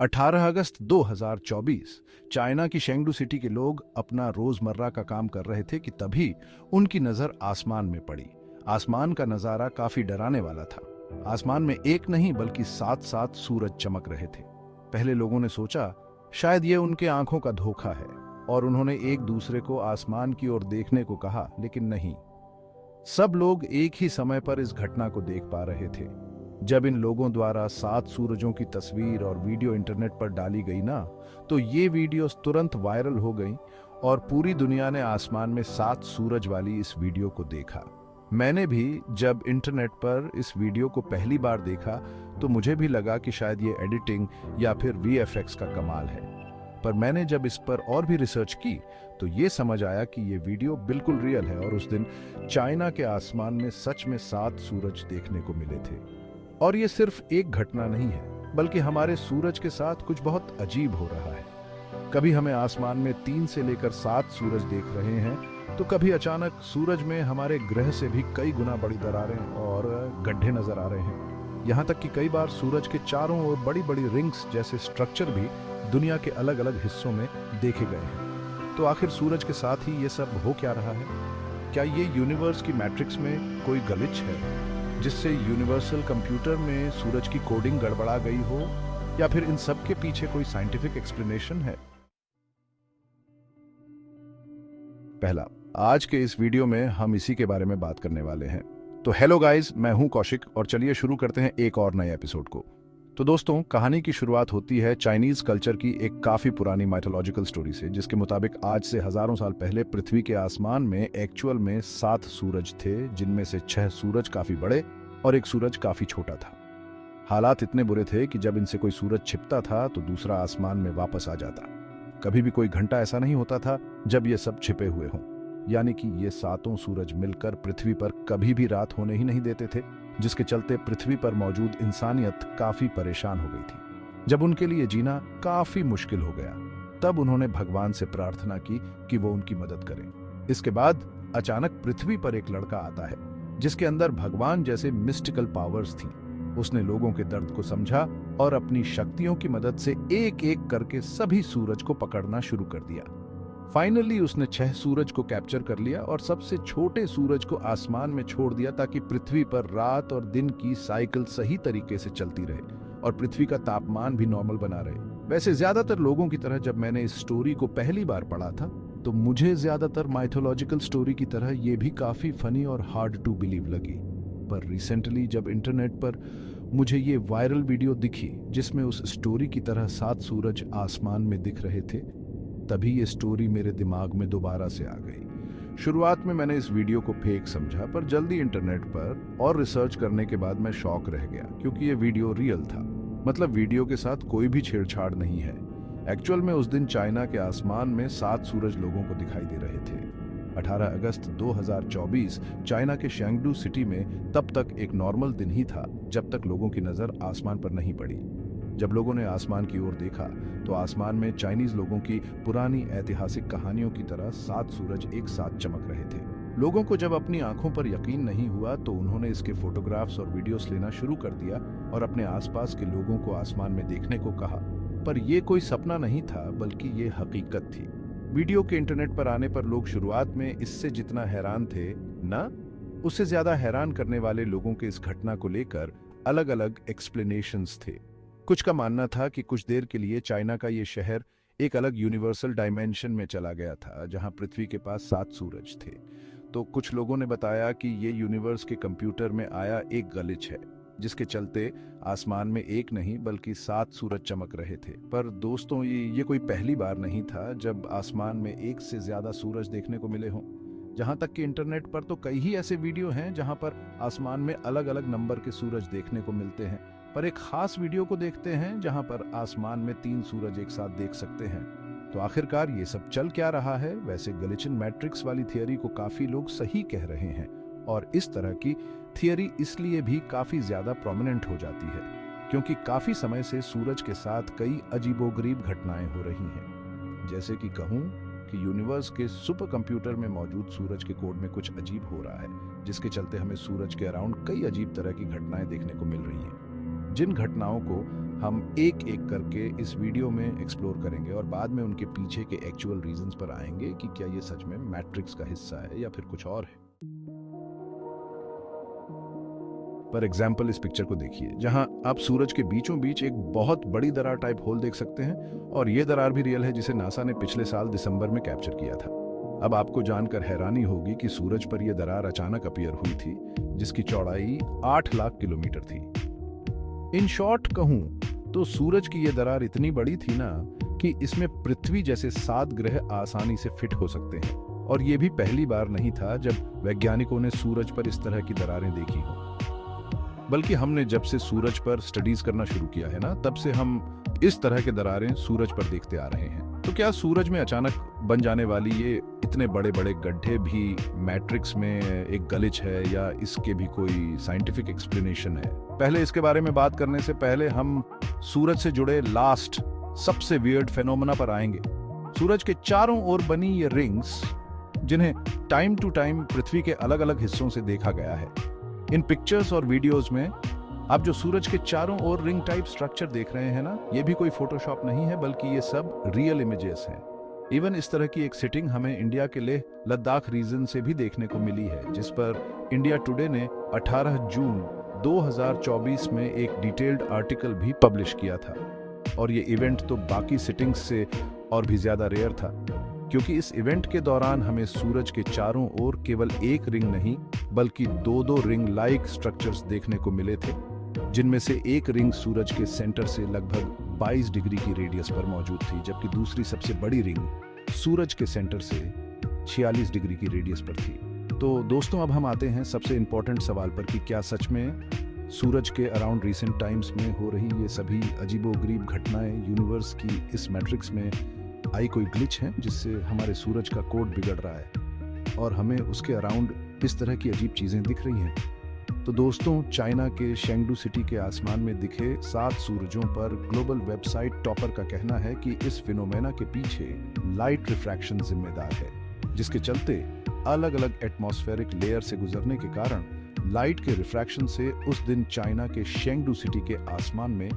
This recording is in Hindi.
18 अगस्त 2024 चाइना की शेंगडू सिटी के लोग अपना रोजमर्रा का काम कर रहे थे कि तभी उनकी नजर आसमान में पड़ी। आसमान का नजारा काफी डराने वाला था। आसमान में एक नहीं बल्कि सात सात सूरज चमक रहे थे। पहले लोगों ने सोचा शायद ये उनके आंखों का धोखा है और उन्होंने एक दूसरे को आसमान की ओर देखने को कहा, लेकिन नहीं। सब लोग एक ही समय पर इस घटना को देख पा रहे थे। जब इन लोगों द्वारा 7 सूरजों की तस्वीर और वीडियो इंटरनेट पर डाली गई ना, तो ये वीडियोस तुरंत वायरल हो गई और पूरी दुनिया ने आसमान में 7 सूरज वाली इस वीडियो को देखा। मैंने भी जब इंटरनेट पर इस वीडियो को पहली बार देखा तो मुझे भी लगा कि शायद ये एडिटिंग या फिर वीएफएक्स का कमाल है। पर मैंने जब इस पर और भी रिसर्च की तो ये समझ आया कि ये वीडियो बिल्कुल रियल है और उस दिन चाइना के आसमान में सच में 7 सूरज देखने को मिले थे। और ये सिर्फ एक घटना नहीं है, बल्कि हमारे सूरज के साथ कुछ बहुत अजीब हो रहा है। कभी हमें आसमान में 3 से लेकर 7 सूरज देख रहे हैं, तो कभी अचानक सूरज में हमारे ग्रह से भी कई गुना बड़ी दरारें और गड्ढे नजर आ रहे हैं। यहाँ तक कि कई बार सूरज के चारों ओर बड़ी बड़ी रिंग्स जैसे स्ट्रक्चर भी दुनिया के अलग अलग हिस्सों में देखे गए हैं। तो आखिर सूरज के साथ ही ये सब हो क्या रहा है? क्या ये यूनिवर्स की मैट्रिक्स में कोई ग्लिच है जिससे यूनिवर्सल कंप्यूटर में सूरज की कोडिंग गड़बड़ा गई हो, या फिर इन सब के पीछे कोई साइंटिफिक एक्सप्लेनेशन है? पहला, आज के इस वीडियो में हम इसी के बारे में बात करने वाले हैं। तो हेलो गाइस, मैं हूं कौशिक और चलिए शुरू करते हैं एक और नए एपिसोड को। तो दोस्तों, कहानी की शुरुआत होती है चाइनीज कल्चर की एक काफी पुरानी माइथोलॉजिकल स्टोरी से, जिसके मुताबिक आज से हजारों साल पहले पृथ्वी के आसमान में एक्चुअल में 7 सूरज थे, जिनमें से 6 सूरज काफी बड़े और एक सूरज काफी छोटा था। हालात इतने बुरे थे कि जब इनसे कोई सूरज छिपता था तो दूसरा आसमान में वापस आ जाता। कभी भी कोई घंटा ऐसा नहीं होता था जब ये सब छिपे हुए हों, यानी कि ये 7 सूरज मिलकर पृथ्वी पर कभी भी रात होने ही नहीं देते थे, जिसके चलते पृथ्वी पर मौजूद इंसानियत काफी परेशान हो गई थी। जब उनके लिए जीना काफी मुश्किल हो गया, तब उन्होंने भगवान से प्रार्थना की कि वो उनकी मदद करें। इसके बाद अचानक पृथ्वी पर एक लड़का आता है जिसके अंदर भगवान जैसे मिस्टिकल पावर्स थी। उसने लोगों के दर्द को समझा और अपनी शक्तियों की मदद से एक एक करके सभी सूरज को पकड़ना शुरू कर दिया। फाइनली उसने 6 सूरज को कैप्चर कर लिया और सबसे छोटे सूरज को आसमान में छोड़ दिया, ताकि पृथ्वी पर रात और दिन की साइकिल सही तरीके से चलती रहे और पृथ्वी का तापमान भी नॉर्मल बना रहे। वैसे ज्यादातर लोगों की तरह जब मैंने इस स्टोरी को पहली बार पढ़ा था तो मुझे ज्यादातर माइथोलॉजिकल स्टोरी की तरह ये भी काफी फनी और हार्ड टू बिलीव लगी। पर रिसेंटली जब इंटरनेट पर मुझे ये वायरल वीडियो दिखी जिसमें उस स्टोरी की तरह 7 सूरज आसमान में दिख रहे थे, तभी ये स्टोरी मेरे दिमाग में दोबारा से आ गई। शुरुआत में मैंने इस वीडियो को फेक समझा, पर जल्दी इंटरनेट पर और रिसर्च करने के बाद मैं शॉक रह गया, क्योंकि ये वीडियो रियल था। मतलब वीडियो के साथ कोई भी छेड़छाड़ नहीं है। एक्चुअल में उस दिन चाइना के आसमान में 7 सूरज लोगों को दिखाई दे रहे थे। 18 अगस्त 2024 चाइना के शेंगडू सिटी में तब तक एक नॉर्मल दिन ही था, जब तक लोगों की नजर आसमान पर नहीं पड़ी। जब लोगों ने आसमान की ओर देखा तो आसमान में चाइनीज लोगों की पुरानी ऐतिहासिक कहानियों की तरह 7 सूरज एक साथ चमक रहे थे। लोगों को जब अपनी आंखों पर यकीन नहीं हुआ तो उन्होंने इसके फोटोग्राफ्स और वीडियोस लेना शुरू कर दिया और अपने आसपास के लोगों को आसमान में देखने को कहा। पर यह कोई सपना नहीं था, बल्कि ये हकीकत थी। वीडियो के इंटरनेट पर आने पर लोग शुरुआत में इससे जितना हैरान थे ना, उससे ज्यादा हैरान करने वाले लोगों के इस घटना को लेकर अलग अलग एक्सप्लेनेशंस थे। कुछ का मानना था कि कुछ देर के लिए चाइना का ये शहर एक अलग यूनिवर्सल डायमेंशन में चला गया था, जहां पृथ्वी के पास 7 सूरज थे। तो कुछ लोगों ने बताया कि ये यूनिवर्स के कंप्यूटर में आया एक ग्लिच है, जिसके चलते आसमान में एक नहीं बल्कि 7 सूरज चमक रहे थे। पर दोस्तों, ये कोई पहली बार नहीं था जब आसमान में एक से ज्यादा सूरज देखने को मिले हों। जहां तक कि इंटरनेट पर तो कई ही ऐसे वीडियो हैं जहां पर आसमान में अलग अलग नंबर के सूरज देखने को मिलते हैं। पर एक खास वीडियो को देखते हैं जहां पर आसमान में 3 सूरज एक साथ देख सकते हैं। तो आखिरकार ये सब चल क्या रहा है? वैसे ग्लिच इन मैट्रिक्स वाली थियरी को काफी लोग सही कह रहे हैं, और इस तरह की थियरी इसलिए भी काफी ज्यादा प्रोमिनेंट हो जाती है क्योंकि काफी समय से सूरज के साथ कई अजीबोगरीब घटनाएं हो रही हैं। जैसे कि कहूं कि यूनिवर्स के सुपर कंप्यूटर में मौजूद सूरज के कोड में कुछ अजीब हो रहा है, जिसके चलते हमें सूरज के अराउंड कई अजीब तरह की घटनाएं देखने को मिल रही हैं। जिन घटनाओं को हम एक एक करके इस वीडियो में एक्सप्लोर करेंगे और बाद में उनके पीछे के एक्चुअल रीजंस पर आएंगे कि क्या ये सच में मैट्रिक्स का हिस्सा है या फिर कुछ और है। पर एग्जाम्पल इस पिक्चर को देखिए, जहां आप सूरज के बीचों बीच एक बहुत बड़ी दरार टाइप होल देख सकते हैं, और ये दरार भी रियल है जिसे नासा ने पिछले साल दिसंबर में कैप्चर किया था। अब आपको जानकर हैरानी होगी कि सूरज पर यह दरार अचानक अपीयर हुई थी, जिसकी चौड़ाई 8 लाख किलोमीटर थी। इन शॉर्ट कहूं तो सूरज की यह दरार इतनी बड़ी थी ना कि इसमें पृथ्वी जैसे 7 ग्रह आसानी से फिट हो सकते हैं, और यह भी पहली बार नहीं था जब वैज्ञानिकों ने सूरज पर इस तरह की दरारें देखी हों। बल्कि हमने जब से सूरज पर स्टडीज करना शुरू किया है ना, तब से हम इस तरह के दरारें सूरज पर देखते आ रहे हैं। तो क्या सूरज में अचानक बन जाने वाली ये इतने बड़े बड़े गड्ढे भी मैट्रिक्स में एक ग्लिच है, या इसके भी कोई साइंटिफिक एक्सप्लेनेशन है? पहले इसके बारे में बात करने से पहले हम सूरज से जुड़े लास्ट सबसे वियर्ड फेनोमेना पर आएंगे। सूरज के चारों ओर बनी ये रिंग्स, जिन्हें टाइम टू टाइम पृथ्वी के अलग अलग हिस्सों से देखा गया है। इन पिक्चर्स और वीडियोस में आप जो सूरज के चारों ओर रिंग टाइप स्ट्रक्चर देख रहे हैं ना, ये भी कोई फोटोशॉप नहीं है, बल्कि ये सब रियल इमेजेस हैं। इवन इस तरह की एक सेटिंग हमें इंडिया के लेह लद्दाख रीजन से भी देखने को मिली है, जिस पर इंडिया टुडे ने 18 जून 2024 में एक डिटेल्ड आर्टिकल भी पब्लिश किया था। और ये इवेंट तो बाकी सेटिंग्स से और भी ज्यादा रेयर था, क्योंकि इस इवेंट के दौरान हमें सूरज के चारों ओर केवल एक रिंग नहीं, बल्कि दो रिंग लाइक स्ट्रक्चर्स देखने को मिले थे, जिनमें से एक रिंग सूरज के सेंटर से लगभग 22 डिग्री की रेडियस पर मौजूद थी, जबकि दूसरी सबसे बड़ी रिंग सूरज के सेंटर से 46 डिग्री की रेडियस पर थी। तो दोस्तों, अब हम आते हैं सबसे इंपॉर्टेंट सवाल पर कि क्या सच में सूरज के अराउंड रिसेंट टाइम्स में हो रही ये सभी अजीबोगरीब घटनाएं यूनिवर्स की इस मैट्रिक्स में आई कोई ग्लिच है, जिससे हमारे सूरज का कोड बिगड़ रहा है और हमें उसके अराउंड इस तरह की अजीब चीजें दिख रही हैं। तो दोस्तों, चाइना के शेंगडू सिटी के आसमान में दिखे 7 सूरजों पर ग्लोबल वेबसाइट टॉपर का कहना है कि इस फिनोमेना के पीछे लाइट रिफ्रैक्शन जिम्मेदार है, जिसके चलते अलग अलग एटमॉस्फेरिक लेयर से गुजरने के कारण लाइट के रिफ्रैक्शन से उस दिन चाइना के शेंगडू सिटी के आसमान में